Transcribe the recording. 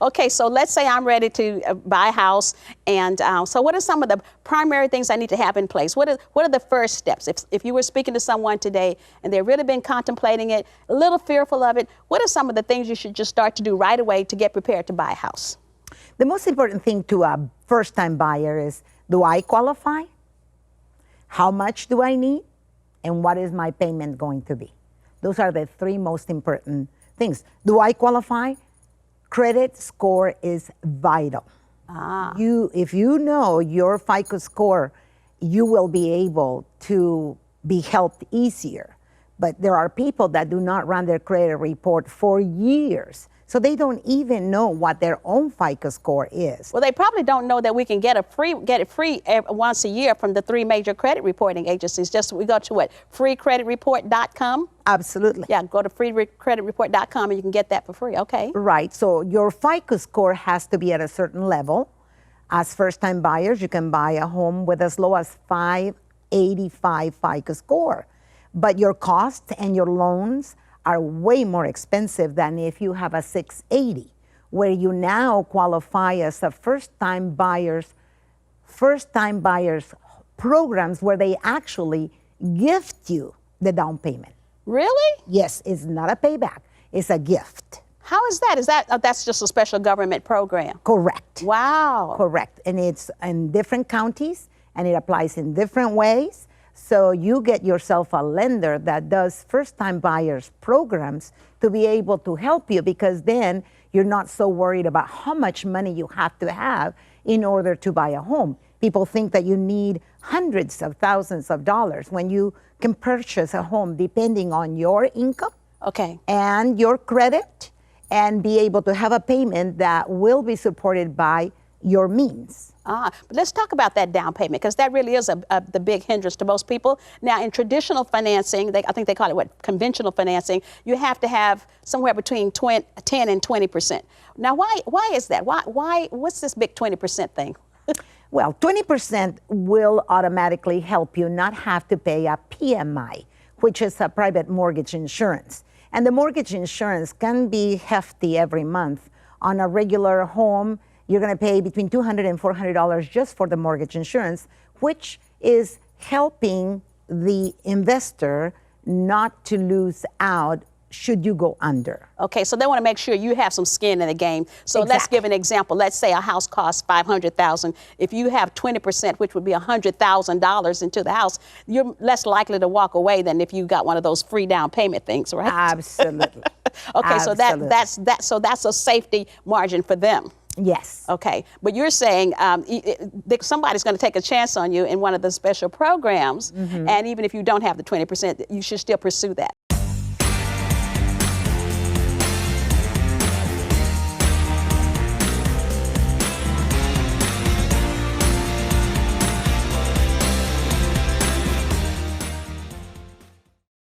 Okay, so let's say I'm ready to buy a house, and so what are some of the primary things I need to have in place? What are the first steps? If you were speaking to someone today and they've really been contemplating it, a little fearful of it, what are some of the things you should just start to do right away to get prepared to buy a house? The most important thing to a first-time buyer is, do I qualify? How much do I need? And what is my payment going to be? Those are the three most important things. Do I qualify? Credit score is vital. If you know your FICO score, you will be able to be helped easier. But there are people that do not run their credit report for years, so they don't even know what their own FICO score is. Well, they probably don't know that we can get it free once a year from the 3 major credit reporting agencies. Just we go to what, freecreditreport.com? Absolutely. Yeah, go to freecreditreport.com and you can get that for free. Okay. Right. So your FICO score has to be at a certain level. As first-time buyers, you can buy a home with as low as 585 FICO score. But your costs and your loans are way more expensive than if you have a 680, where you now qualify as a first-time buyers programs where they actually gift you the down payment. Really? Yes, it's not a payback, it's a gift. How is that? That's just a special government program? Correct. Wow. Correct, and it's in different counties and it applies in different ways. So you get yourself a lender that does first-time buyers programs to be able to help you, because then you're not so worried about how much money you have to have in order to buy a home. People think that you need hundreds of thousands of dollars when you can purchase a home depending on your income, okay, and your credit, and be able to have a payment that will be supported by your means. But let's talk about that down payment, because that really is the big hindrance to most people. Now, in traditional financing, I think they call it conventional financing, you have to have somewhere between 10 and 20%. Now, why is that? What's this big 20% thing? Well, 20% will automatically help you not have to pay a PMI, which is a private mortgage insurance. And the mortgage insurance can be hefty every month. On a regular home, you're going to pay between $200 and $400 just for the mortgage insurance, which is helping the investor not to lose out should you go under. Okay, so they want to make sure you have some skin in the game. So Exactly. Let's give an example. Let's say a house costs $500,000. If you have 20%, which would be $100,000 into the house, you're less likely to walk away than if you got one of those free down payment things, right? Absolutely. Okay, Absolutely. so that's a safety margin for them. Yes. Okay, but you're saying somebody's going to take a chance on you in one of the special programs, and even if you don't have the 20%, you should still pursue that.